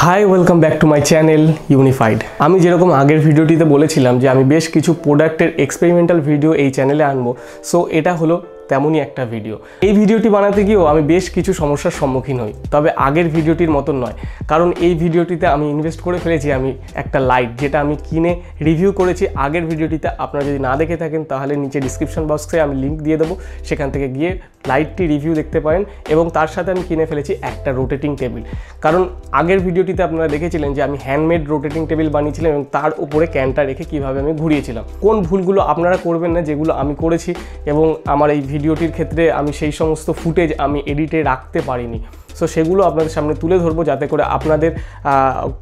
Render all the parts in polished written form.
Hi welcome back to my channel unified. আমি যেরকম আগের ভিডিওটিতে বলেছিলাম যে আমি বেশ কিছু প্রোডাক্টের এক্সপেরিমেন্টাল ভিডিও এই চ্যানেলে আনবো, সো এটা হলো তেমনই একটা ভিডিও। এই ভিডিওটি বানাতে গিয়েও আমি বেশ কিছু সমস্যার সম্মুখীন হই, তবে আগের ভিডিওটির মতন নয়, কারণ এই ভিডিওটিতে আমি ইনভেস্ট করে ফেলেছি আমি একটা লাইট, যেটা আমি কিনে রিভিউ করেছি আগের ভিডিওটিতে। আপনারা যদি না দেখে থাকেন তাহলে নিচে ডিসক্রিপশন বক্সে আমি লিঙ্ক দিয়ে দেবো, সেখান থেকে গিয়ে লাইটটি রিভিউ দেখতে পারেন। এবং তার সাথে আমি কিনে ফেলেছি একটা রোটেটিং টেবিল, কারণ আগের ভিডিওটিতে আপনারা দেখেছিলেন যে আমি হ্যান্ডমেড রোটেটিং টেবিল বানিয়েছিলাম এবং তার উপরে ক্যানটা রেখে কীভাবে আমি ঘুরিয়েছিলাম। কোন ভুলগুলো আপনারা করবেন না যেগুলো আমি করেছি, এবং আমার এই ভিডিওটির ক্ষেত্রে আমি সেই সমস্ত ফুটেজ আমি এডিটে রাখতে পারিনি, সো সেগুলো আপনাদের সামনে তুলে ধরবো, যাতে করে আপনাদের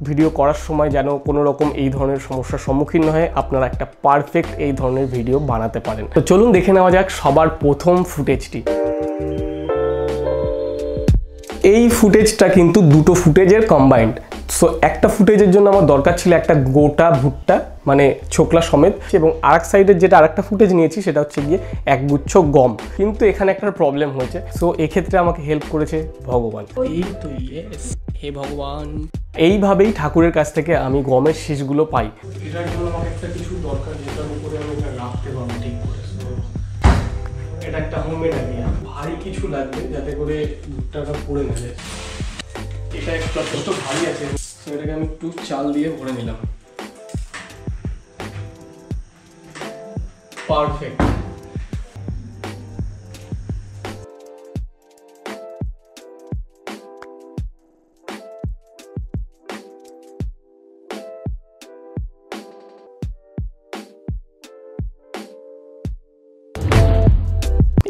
ভিডিও করার সময় যেন কোনো রকম এই ধরনের সমস্যার সম্মুখীন না হয়, আপনারা একটা পারফেক্ট এই ধরনের ভিডিও বানাতে পারেন। তো চলুন দেখে নেওয়া যাক সবার প্রথম ফুটেজটি। এই ফুটেজটা কিন্তু দুটো ফুটেজের কম্বাইন্ড। সো একটা ফুটেজের জন্য আমার দরকার ছিল একটা গোটা ভুট্টা, মানে ছোকলা সমেত, এবং আরেক সাইডের যেটা আরেকটা ফুটেজ নিয়েছি সেটা হচ্ছে গিয়ে একগুচ্ছ গম। কিন্তু এখানে একটা প্রবলেম হয়েছে, সো এক্ষেত্রে আমাকে হেল্প করেছে ভগবান। হে ভগবান, এইভাবেই ঠাকুরের কাছ থেকে আমি গমের শীষগুলো পাই। এটার জন্য আমাকে একটা কিছু দরকার, যেটার উপরে আমি এটা রাখতে পারবো ঠিক করে। এটা একটা হোমমেড আইডিয়া, ভারী কিছু লাগবে যাতে করে ভুট্টাটা পড়ে না যায়। এটা একটু যথেষ্ট ভারী আছে, তো এটাকে আমি একটু চাল দিয়ে ভরে নিলাম। পারফেক্ট।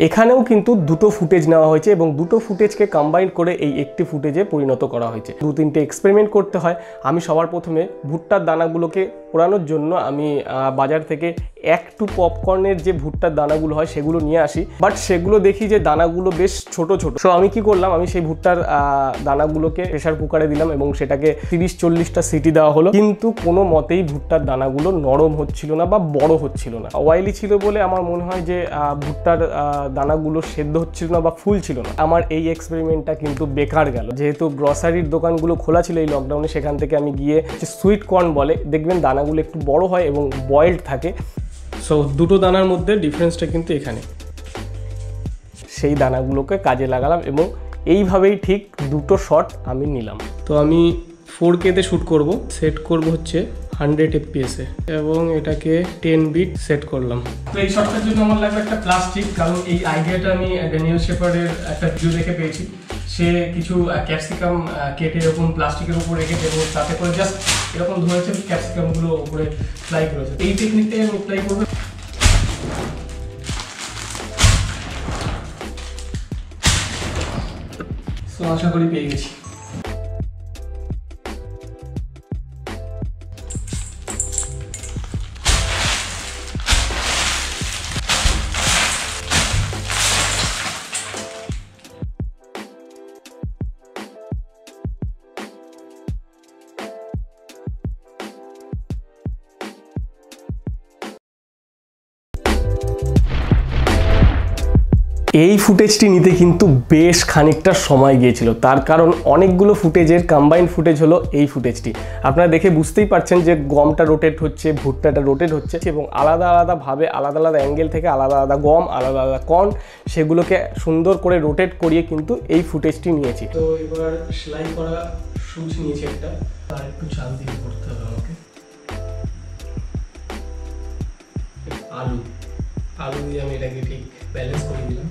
এখানেও কিন্তু দুটো ফুটেজ নেওয়া হয়েছে এবং দুটো ফুটেজকে কম্বাইন করে এই একটি ফুটেজে পরিণত করা হয়েছে। দু তিনটে এক্সপেরিমেন্ট করতে হয়। আমি সবার প্রথমে ভুট্টার দানাগুলোকে পোড়ানোর জন্য আমি বাজার থেকে একটু পপকর্নের যে ভুট্টার দানাগুলো হয় সেগুলো নিয়ে আসি, বাট সেগুলো দেখি যে দানাগুলো বেশ ছোট ছোট। সো আমি কি করলাম, আমি সেই ভুট্টার দানাগুলোকে প্রেসার কুকারে দিলাম এবং সেটাকে 30-40টা সিটি দেওয়া হলো, কিন্তু কোনো মতেই ভুট্টার দানাগুলো নরম হচ্ছিল না বা বড় হচ্ছিল না। অয়েলি ছিল বলে আমার মনে হয় যে ভুট্টার দানাগুলো সেদ্ধ হচ্ছিল না বা ফুল ছিল না। আমার এই এক্সপেরিমেন্টটা কিন্তু বেকার গেল। যেহেতু গ্রসারির দোকানগুলো খোলা ছিল এই লকডাউনে, সেখান থেকে আমি গিয়ে সুইট কর্ন বলে, দেখবেন দানাগুলো একটু বড় হয় এবং বয়েলড থাকে। সো দুটো দানার মধ্যে ডিফারেন্সটা কিন্তু এখানে। সেই দানাগুলোকে কাজে লাগালাম এবং এইভাবেই ঠিক দুটো শট আমি নিলাম। তো আমি 4K-তে শ্যুট করব, সেট করব হচ্ছে 100 FPS-এ এবং এটাকে 10 বিট সেট করলাম। তো এই শটটার জন্য আমার লাগবে একটা প্লাস্টিক, কারণ এই আইডিয়াটা আমি ড্যানিয়েল শেপার্ডের একটা ভিডিও দেখে পেয়েছি। সে কিছু ক্যাপসিকাম কেটে এরকম প্লাস্টিকের উপর রেখেছে এবং তাতে করে জাস্ট এরকম ধরেছে, ক্যাপসিকামগুলো উপরে ফ্লাই করেছে। এই টেকনিকটাই আমি অ্যাপ্লাই করবো। তো আশা করি পেয়ে গেছি। এই ফুটেজটি নিতে কিন্তু বেশ খানিকটা সময় গিয়েছিল, তার কারণ অনেকগুলো ফুটেজের কম্বাইন্ড ফুটেজ হলো এই ফুটেজটি। আপনারা দেখে বুঝতেই পারছেন যে গমটা রোটেট হচ্ছে, ভুট্টাটা রোটেট হচ্ছে, এবং আলাদা আলাদাভাবে আলাদা আলাদা অ্যাঙ্গেল থেকে আলাদা আলাদা গম, আলাদা আলাদা কর্ন, সেগুলোকে সুন্দর করে রোটেট করিয়ে কিন্তু এই ফুটেজটি নিয়েছি। তো এবার সেলাই করা সুচ নিয়েছি একটা, আর একটু চাল দিয়ে করতে হবে আমাকে। আলু দিয়ে আমি এটাকে ঠিক ব্যালেন্স করে দিলাম।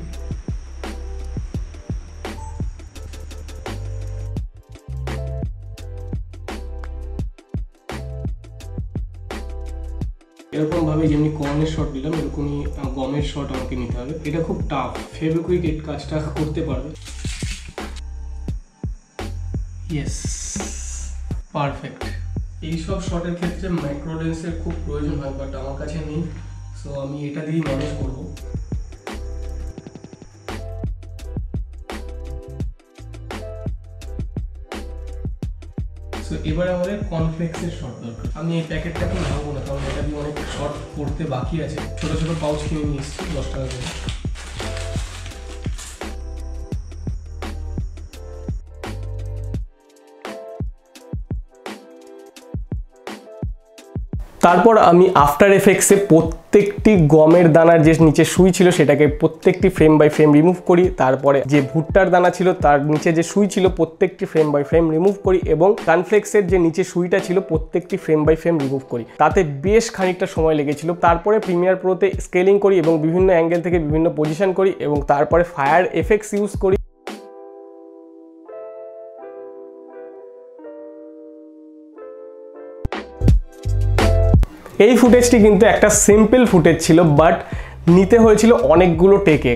এরকম ভাবে যেমনি কর্নের শট দিলাম, এরকমই গমের শট আমাকে নিতে হবে। এটা খুব টাফ, ফেভিকুইক এই কাজটা করতে পারবে। Yes, perfect. এইসব শটের ক্ষেত্রে মাইক্রো লেন্সের খুব প্রয়োজন হয়, বাট আমার কাছে নেই, সো আমি এটা দিয়েই ম্যানেজ করবো। সো এবারে আমাদের কর্নফ্লেক্সের শট দরকার। আমি এই প্যাকেটটাকে ভাঙবো না, কারণ এটা দিয়ে অনেক শট করতে বাকি আছে। ছোটো ছোটো পাউচ কিনে নিয়ে এসেছি 10 টাকা করে। তারপর আমি আফটার এফেক্টসে প্রত্যেকটি গমের দানার যে নিচে সুই ছিল সেটাকে প্রত্যেকটি ফ্রেম বাই ফ্রেম রিমুভ করি। তারপরে যে ভুট্টার দানা ছিল তার নিচে যে সুই ছিল প্রত্যেকটি ফ্রেম বাই ফ্রেম রিমুভ করি এবং কর্নফ্লেক্সের যে নিচে সুইটা ছিল প্রত্যেকটি ফ্রেম বাই ফ্রেম রিমুভ করি। তাতে বেশ খানিকটা সময় লেগেছিল। তারপরে প্রিমিয়ার প্রোতে স্কেলিং করি এবং বিভিন্ন অ্যাঙ্গেল থেকে বিভিন্ন পজিশন করি এবং তারপরে ফায়ার এফেক্টস ইউজ করি। এই ফুটেজটি কিন্তু একটা সিম্পল ফুটেজ ছিল, বাট নিতে হয়েছিল অনেকগুলো টেকে।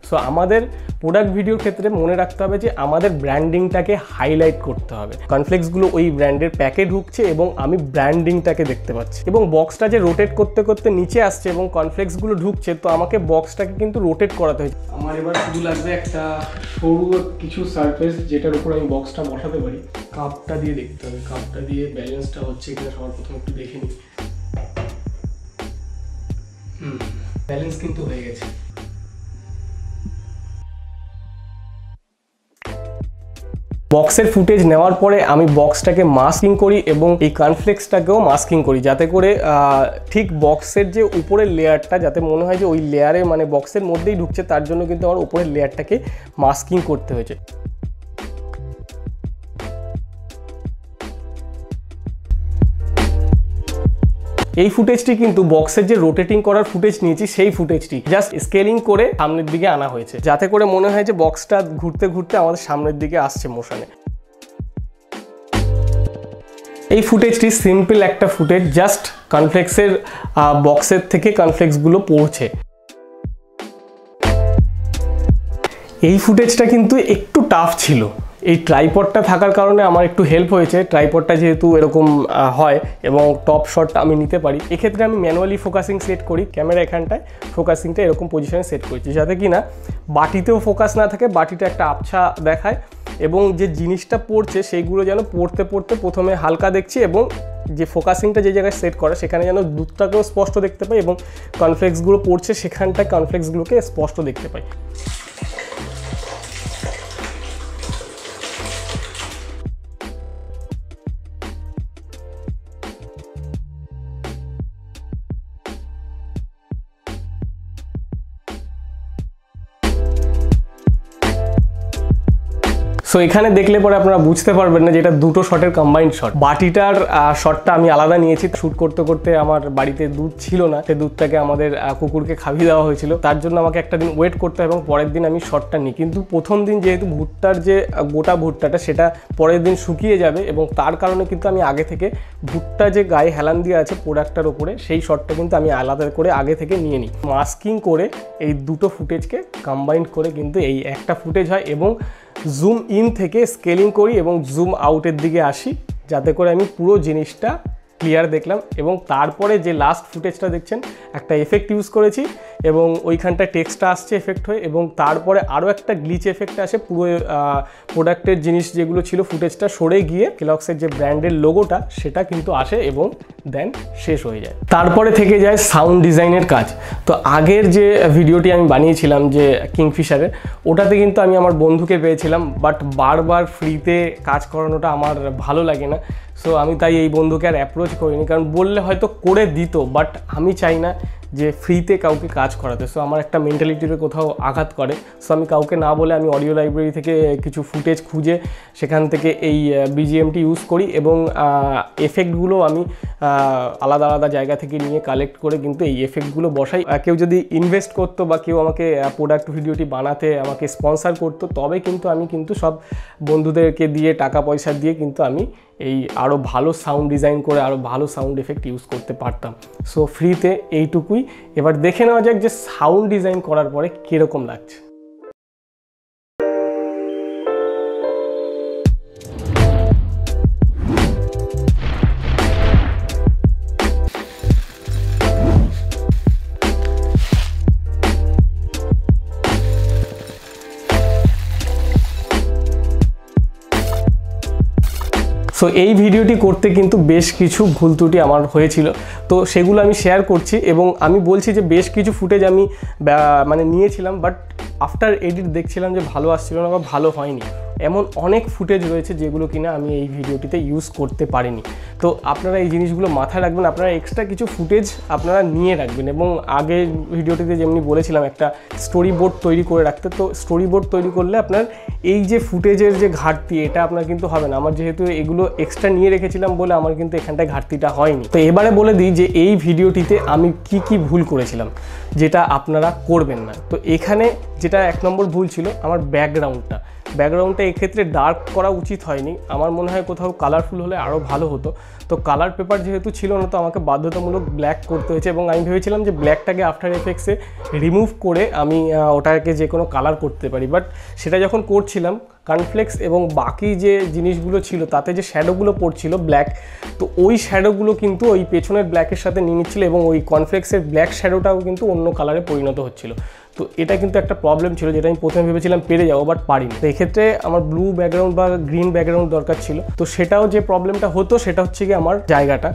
সো আমাদের প্রোডাক্ট ভিডিওর ক্ষেত্রে মনে রাখতে হবে যে আমাদের ব্র্যান্ডিংটাকে হাইলাইট করতে হবে। কর্নফ্লেক্সগুলো ওই ব্র্যান্ডের প্যাকে ঢুকছে এবং আমি ব্র্যান্ডিংটাকে দেখতে পাচ্ছি এবং বক্সটা যে রোটেট করতে করতে নিচে আসছে এবং কর্নফ্লেক্সগুলো ঢুকছে, তো আমাকে বক্সটাকে কিন্তু রোটেট করাতে হয়েছে। আমার এবার শুধু লাগবে একটা সরু কিছু সারফেস যেটার উপর আমি বক্সটা বসাতে পারি। কাপটা দিয়ে দেখতে হবে, কাপটা দিয়ে ব্যালেন্সটা হচ্ছে কিনা সবার প্রথমে একটু দেখে নিই। ব্যালেন্স কিন্তু হয়ে গেছে। বক্সের ফুটেজ নেওয়ার পরে আমি বক্সটাকে মাস্কিং করি এবং এই কর্নফ্লেক্সটাকেও মাস্কিং করি, যাতে করে ঠিক বক্সের যে উপরের লেয়ারটা যাতে মনে হয় যে ওই লেয়ারে মানে বক্সের মধ্যেই ঢুকছে, তার জন্য কিন্তু আমার উপরের লেয়ারটাকে মাস্কিং করতে হয়েছে। এই ফুটেজটি কিন্তু বক্সের যে রোটেটিং করার ফুটেজ নিয়েছি সেই ফুটেজটি জাস্ট স্কেলিং করে সামনের দিকে আনা হয়েছে, যাতে করে মনে হয় যে বক্সটা ঘুরতে ঘুরতে আমাদের সামনের দিকে আসছে মোশনে। এই ফুটেজটি সিম্পল একটা ফুটেজ, জাস্ট কর্নফ্লেক্সের বক্সের থেকে কর্নফ্লেক্সগুলো পড়ছে। এই ফুটেজটা কিন্তু একটু টাফ ছিল। এই ট্রাইপডটা থাকার কারণে আমার একটু হেল্প হয়েছে। ট্রাইপডটা যেহেতু এরকম হয় এবং টপ শটটা আমি নিতে পারি, এক্ষেত্রে আমি ম্যানুয়ালি ফোকাসিং সেট করি। ক্যামেরা এখানটায় ফোকাসিংটা এরকম পজিশনে সেট করেছি, যাতে কি না বাটিতেও ফোকাস না থাকে, বাটিটা একটা আবছা দেখায় এবং যে জিনিসটা পড়ছে সেইগুলো যেন পড়তে পড়তে প্রথমে হালকা দেখছি এবং যে ফোকাসিংটা যে জায়গায় সেট করা সেখানে যেন দুধটাকেও স্পষ্ট দেখতে পাই এবং কর্নফ্লেক্সগুলো পড়ছে সেখানটায় কর্নফ্লেক্সগুলোকে স্পষ্ট দেখতে পাই। সো এখানে দেখলে পরে আপনারা বুঝতে পারবেন না যে এটা দুটো শটের কম্বাইন্ড শট। বাটিটার শটটা আমি আলাদা নিয়েছি। শ্যুট করতে করতে আমার বাড়িতে দুধ ছিল না, সেই দুধটাকে আমাদের কুকুরকে খাইয়ে দেওয়া হয়েছিল, তার জন্য আমাকে একটা দিন ওয়েট করতে হয় এবং পরের দিন আমি শটটা নিই। কিন্তু প্রথম দিন যেহেতু ভুট্টার যে গোটা ভুট্টাটা সেটা পরের দিন শুকিয়ে যাবে এবং তার কারণে কিন্তু আমি আগে থেকে ভুট্টা যে গায়ে হেলান দিয়ে আছে প্রোডাক্টটার উপরে সেই শটটা কিন্তু আমি আলাদা করে আগে থেকে নিয়ে নিই। মাস্কিং করে এই দুটো ফুটেজকে কম্বাইন্ড করে কিন্তু এই একটা ফুটেজ হয় এবং জুম ইন থেকে স্কেলিং করি এবং জুম আউটের দিকে আসি, যাতে করে আমি পুরো জিনিসটা ক্লিয়ার দেখলাম। এবং তারপরে যে লাস্ট ফুটেজটা দেখছেন একটা এফেক্ট ইউজ করেছি এবং ওইখানটা টেক্সটটা আসছে এফেক্ট হয়ে এবং তারপরে আরও একটা গ্লিচ এফেক্ট আসে। পুরো প্রোডাক্টের জিনিস যেগুলো ছিল ফুটেজটা সরে গিয়ে কেলগসের যে ব্র্যান্ডের লোগোটা সেটা কিন্তু আসে এবং দেন শেষ হয়ে যায়। তারপরে থেকে যায় সাউন্ড ডিজাইনের কাজ। তো আগের যে ভিডিওটি আমি বানিয়েছিলাম যে কিংফিশারের, ওটাতে কিন্তু আমি আমার বন্ধুকে পেয়েছিলাম, বাট বারবার ফ্রিতে কাজ করানোটা আমার ভালো লাগে না। সো আমি তাই এই বন্ধুকে আর অ্যাপ্রোচ করিনি, কারণ বললে হয়তো করে দিত, বাট আমি চাই না যে ফ্রিতে কাউকে কাজ করাতে। সো আমার একটা মেন্টালিটিতে কোথাও আঘাত করে। সো আমি কাউকে না বলে আমি অডিও লাইব্রেরি থেকে কিছু ফুটেজ খুঁজে সেখান থেকে এই বিজিএমটি ইউজ করি এবং এফেক্টগুলো আমি আলাদা আলাদা জায়গা থেকে নিয়ে কালেক্ট করে কিন্তু এই এফেক্টগুলো বসাই। কেউ যদি ইনভেস্ট করতো বা কেউ আমাকে প্রোডাক্ট ভিডিওটি বানাতে আমাকে স্পন্সার করতো, তবে কিন্তু আমি কিন্তু সব বন্ধুদেরকে দিয়ে টাকা পয়সা দিয়ে কিন্তু আমি এই আরও ভালো সাউন্ড ডিজাইন করে আরও ভালো সাউন্ড এফেক্ট ইউজ করতে পারতাম। সো ফ্রিতে এইটুকুই। এবার দেখে নেওয়া যাক যে সাউন্ড ডিজাইন করার পরে কীরকম লাগছে। সো সো এই ভিডিওটি করতে কিন্তু বেশ কিছু ভুল ত্রুটি আমার হয়েছিল, তো সেগুলো আমি শেয়ার করছি এবং আমি বলছি যে বেশ কিছু ফুটেজ আমি মানে নিয়েছিলাম, বাট আফটার এডিট দেখছিলাম যে ভালো আসছিল না বা ভালো হয়নি। এমন অনেক ফুটেজ রয়েছে যেগুলো কিনা আমি এই ভিডিওটিতে ইউজ করতে পারিনি। তো আপনারা এই জিনিসগুলো মাথায় রাখবেন, আপনারা এক্সট্রা কিছু ফুটেজ আপনারা নিয়ে রাখবেন এবং আগের ভিডিওটিতে যেমনি বলেছিলাম একটা স্টোরি বোর্ড তৈরি করে রাখতে। তো স্টোরি বোর্ড তৈরি করলে আপনার এই যে ফুটেজের যে ঘাটতি এটা আপনার কিন্তু হবে না। আমার যেহেতু এগুলো এক্সট্রা নিয়ে রেখেছিলাম বলে আমার কিন্তু এখানটায় ঘাটতিটা হয়নি। তো এবারে বলে দিই যে এই ভিডিওটিতে আমি কি ভুল করেছিলাম যেটা আপনারা করবেন না। তো এখানে যেটা 1 নম্বর ভুল ছিল আমার ব্যাকগ্রাউন্ডটা এক্ষেত্রে ডার্ক করা উচিত হয়নি। আমার মনে হয় কোথাও কালারফুল হলে আরও ভালো হতো। তো কালার পেপার যেহেতু ছিল না, তো আমাকে বাধ্যতামূলক ব্ল্যাক করতে হয়েছে এবং আমি ভেবেছিলাম যে ব্ল্যাকটাকে আফটার এফেক্টসে রিমুভ করে আমি ওটাকে যে কোনো কালার করতে পারি। বাট সেটা যখন করছিলাম কর্নফ্লেক্স এবং বাকি যে জিনিসগুলো ছিল তাতে যে শ্যাডোগুলো পড়ছিল ব্ল্যাক, তো ওই শ্যাডোগুলো কিন্তু ওই পেছনের ব্ল্যাকের সাথে নিয়ে নিচ্ছিলো এবং ওই কর্নফ্লেক্সের ব্ল্যাক শ্যাডোটাও কিন্তু অন্য কালারে পরিণত হচ্ছিল। তো এটা কিন্তু একটা প্রবলেম ছিল যেটা আমি প্রথমে ভেবেছিলাম পেরে যাবো, বাট পারিনি। তো এক্ষেত্রে আমার ব্লু ব্যাকগ্রাউন্ড বা গ্রিন ব্যাকগ্রাউন্ড দরকার ছিল। তো সেটাও যে প্রবলেমটা হতো সেটা হচ্ছে কি আমার জায়গাটা,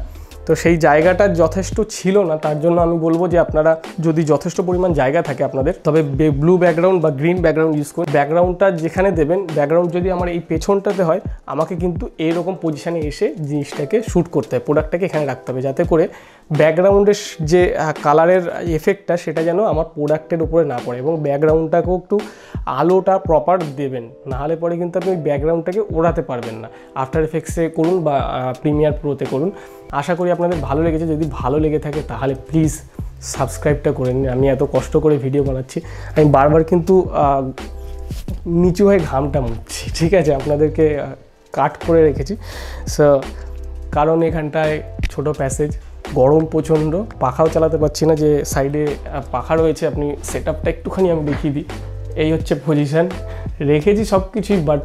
তো সেই জায়গাটা যথেষ্ট ছিল না। তার জন্য আমি বলবো যে আপনারা যদি যথেষ্ট পরিমাণ জায়গা থাকে আপনাদের, তবে ব্লু ব্যাকগ্রাউন্ড বা গ্রিন ব্যাকগ্রাউন্ড ইউজ করুন। ব্যাকগ্রাউন্ডটা যেখানে দেবেন, ব্যাকগ্রাউন্ড যদি আমার এই পেছনটাতে হয়, আমাকে কিন্তু এইরকম পজিশানে এসে জিনিসটাকে শ্যুট করতে হবে, প্রোডাক্টটাকে এখানে রাখতে হবে, যাতে করে ব্যাকগ্রাউন্ডের যে কালারের এফেক্টটা সেটা যেন আমার প্রোডাক্টের উপরে না পড়ে এবং ব্যাকগ্রাউন্ডটাকেও একটু আলোটা প্রপার দেবেন, নাহলে পরে কিন্তু আপনি ব্যাকগ্রাউন্ডটাকে ওড়াতে পারবেন না। আফটার এফেক্টসে করুন বা প্রিমিয়ার প্রোতে করুন। আশা করি আপনাদের ভালো লেগেছে। যদি ভালো লেগে থাকে তাহলে প্লিজ সাবস্ক্রাইবটা করে নিন। আমি এত কষ্ট করে ভিডিও বানাচ্ছি, আমি বারবার কিন্তু নিচু হয়ে ঘামটা মুছছি, ঠিক আছে? আপনাদেরকে কাট করে রেখেছি সো কারণ এখানটায় ছোট প্যাসেজ, গরম প্রচণ্ড, পাখাও চালাতে পারছি না। যে সাইডে পাখা রয়েছে, আপনি সেট আপটা একটুখানি আমি দেখিয়ে দিই। এই হচ্ছে পজিশান, রেখেছি সব কিছুই, বাট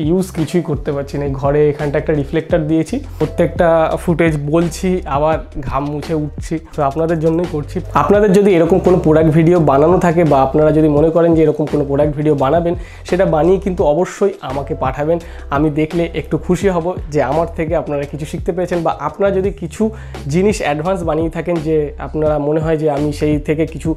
ইউজ কিছুই করতে পারছি না। ঘরে এখানটা একটা রিফ্লেক্টর দিয়েছি, প্রত্যেকটা ফুটেজ বলছি আবার ঘাম মুছে উঠছি, তো আপনাদের জন্যই করছি। আপনাদের যদি এরকম কোনো প্রোডাক্ট ভিডিও বানানো থাকে বা আপনারা যদি মনে করেন যে এরকম কোনো প্রোডাক্ট ভিডিও বানাবেন, সেটা বানিয়ে কিন্তু অবশ্যই আমাকে পাঠাবেন। আমি দেখলে একটু খুশি হব যে আমার থেকে আপনারা কিছু শিখতে পেরেছেন, বা আপনারা যদি কিছু জিনিস অ্যাডভান্স বানিয়ে থাকেন যে আপনারা মনে হয় যে আমি সেই থেকে কিছু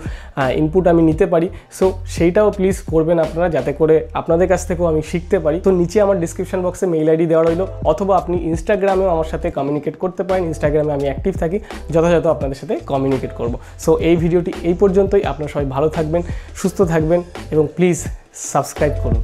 ইনপুট আমি নিতে পারি, সো সেইটাও প্লিজ করবেন আপনারা, যাতে করে আপনাদের কাছ থেকেও আমি শিখতে পারি। তো নিচে আমার ডিসক্রিপশন বক্সে মেইল আইডি দেওয়া রইলো, অথবা আপনি ইনস্টাগ্রামেও আমার সাথে কমিউনিকেট করতে পারেন। ইনস্টাগ্রামে আমি অ্যাক্টিভ থাকি, যথাযথ আপনাদের সাথে কমিউনিকেট করব। সো এই ভিডিওটি এই পর্যন্তই। আপনারা সবাই ভালো থাকবেন, সুস্থ থাকবেন এবং প্লিজ সাবস্ক্রাইব করুন।